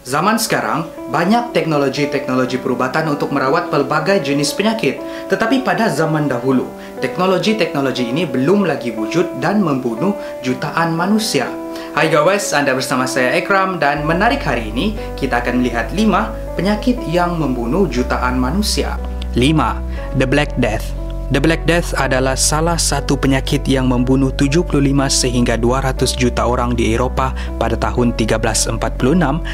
Zaman sekarang, banyak teknologi-teknologi perubatan untuk merawat pelbagai jenis penyakit. Tetapi pada zaman dahulu, teknologi-teknologi ini belum lagi wujud dan membunuh jutaan manusia. Hai guys, Anda bersama saya Ekram dan menarik hari ini, kita akan melihat 5 penyakit yang membunuh jutaan manusia. 5. The Black Death. The Black Death adalah salah satu penyakit yang membunuh 75 sehingga 200 juta orang di Eropah pada tahun 1346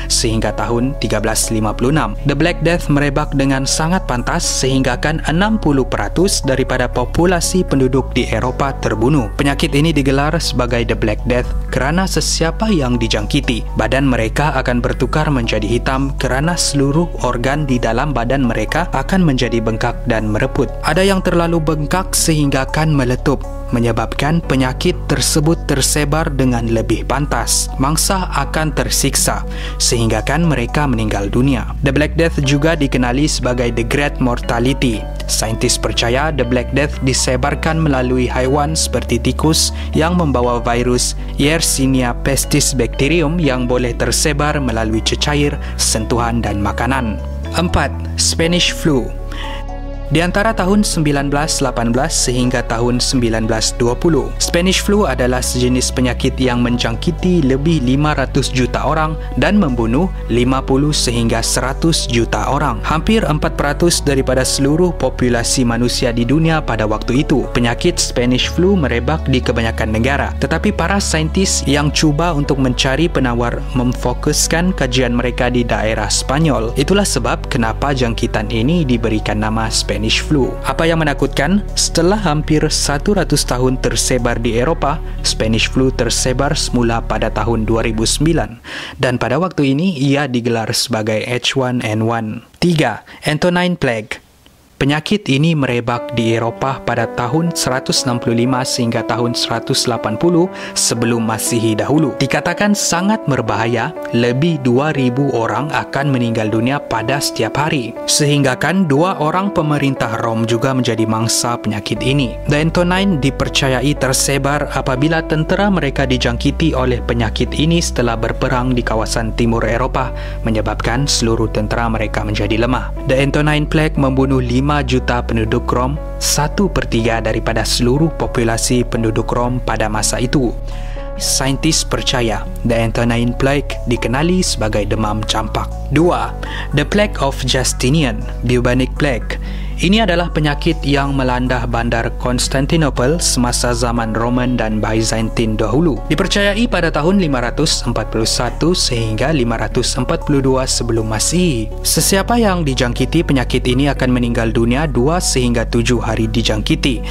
sehingga tahun 1356. The Black Death merebak dengan sangat pantas sehinggakan 60% daripada populasi penduduk di Eropah terbunuh. Penyakit ini digelar sebagai The Black Death kerana sesiapa yang dijangkiti, badan mereka akan bertukar menjadi hitam kerana seluruh organ di dalam badan mereka akan menjadi bengkak dan mereput. Ada yang terlalu bengkak sehingga akan meletup, menyebabkan penyakit tersebut tersebar dengan lebih pantas. Mangsa akan tersiksa, sehingga kan mereka meninggal dunia. The Black Death juga dikenali sebagai The Great Mortality. Saintis percaya The Black Death disebarkan melalui haiwan seperti tikus yang membawa virus Yersinia pestis bacterium yang boleh tersebar melalui cecair, sentuhan dan makanan. 4. Spanish Flu. Di antara tahun 1918 sehingga tahun 1920, Spanish flu adalah sejenis penyakit yang menjangkiti lebih 500 juta orang dan membunuh 50 sehingga 100 juta orang. Hampir 4% daripada seluruh populasi manusia di dunia pada waktu itu. Penyakit Spanish flu merebak di kebanyakan negara, tetapi para saintis yang cuba untuk mencari penawar memfokuskan kajian mereka di daerah Spanyol. Itulah sebab kenapa jangkitan ini diberikan nama Spanish flu. Apa yang menakutkan? Setelah hampir 100 tahun tersebar di Eropah, Spanish flu tersebar semula pada tahun 2009 dan pada waktu ini ia digelar sebagai H1N1. 3. Antonine Plague. Penyakit ini merebak di Eropah pada tahun 165 sehingga tahun 180 sebelum Masihi dahulu. Dikatakan sangat berbahaya, lebih 2,000 orang akan meninggal dunia pada setiap hari. Sehinggakan 2 orang pemerintah Rom juga menjadi mangsa penyakit ini. The Antonine dipercayai tersebar apabila tentera mereka dijangkiti oleh penyakit ini setelah berperang di kawasan timur Eropah, menyebabkan seluruh tentera mereka menjadi lemah. The Antonine Plague membunuh 5 juta penduduk Rom, 1/3 daripada seluruh populasi penduduk Rom pada masa itu. Saintis percaya The Antonine Plague dikenali sebagai demam campak. 2. The Plague of Justinian, Bubonic Plague. Ini adalah penyakit yang melanda bandar Konstantinopel semasa zaman Roman dan Byzantine dahulu. Dipercayai pada tahun 541 sehingga 542 sebelum Masihi. Sesiapa yang dijangkiti penyakit ini akan meninggal dunia 2 sehingga 7 hari dijangkiti.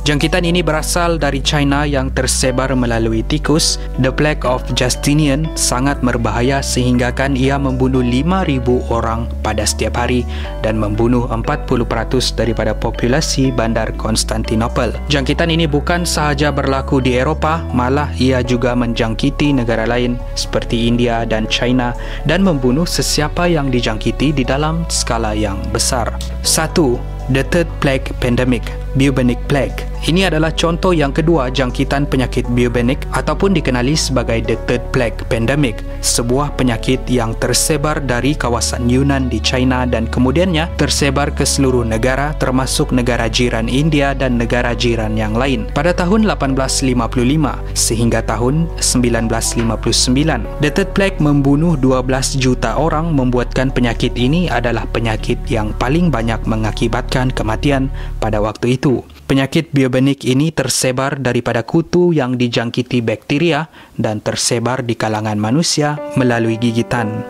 Jangkitan ini berasal dari China yang tersebar melalui tikus. The Plague of Justinian sangat berbahaya sehinggakan ia membunuh 5,000 orang pada setiap hari dan membunuh 40% daripada populasi bandar Konstantinopel. Jangkitan ini bukan sahaja berlaku di Eropah, malah ia juga menjangkiti negara lain seperti India dan China dan membunuh sesiapa yang dijangkiti di dalam skala yang besar. 1. The Third Plague Pandemic, Bubonic Plague. Ini adalah contoh yang kedua jangkitan penyakit bubonic ataupun dikenali sebagai The Third Plague Pandemic, sebuah penyakit yang tersebar dari kawasan Yunan di China dan kemudiannya tersebar ke seluruh negara termasuk negara jiran India dan negara jiran yang lain pada tahun 1855 sehingga tahun 1959. The Third Plague membunuh 12 juta orang, membuatkan penyakit ini adalah penyakit yang paling banyak mengakibatkan kematian pada waktu itu. Penyakit bubonic ini tersebar daripada kutu yang dijangkiti bakteria dan tersebar di kalangan manusia melalui gigitan.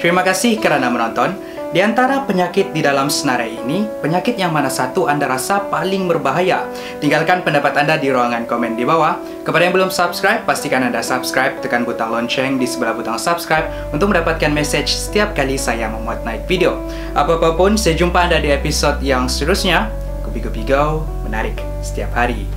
Terima kasih kerana menonton. Di antara penyakit di dalam senarai ini, penyakit yang mana satu anda rasa paling berbahaya? Tinggalkan pendapat anda di ruangan komen di bawah. Kepada yang belum subscribe, pastikan anda subscribe, tekan butang lonceng di sebelah butang subscribe untuk mendapatkan message setiap kali saya memuat naik video. Apa-apapun, saya jumpa anda di episod yang seterusnya. Gopi Go menarik setiap hari.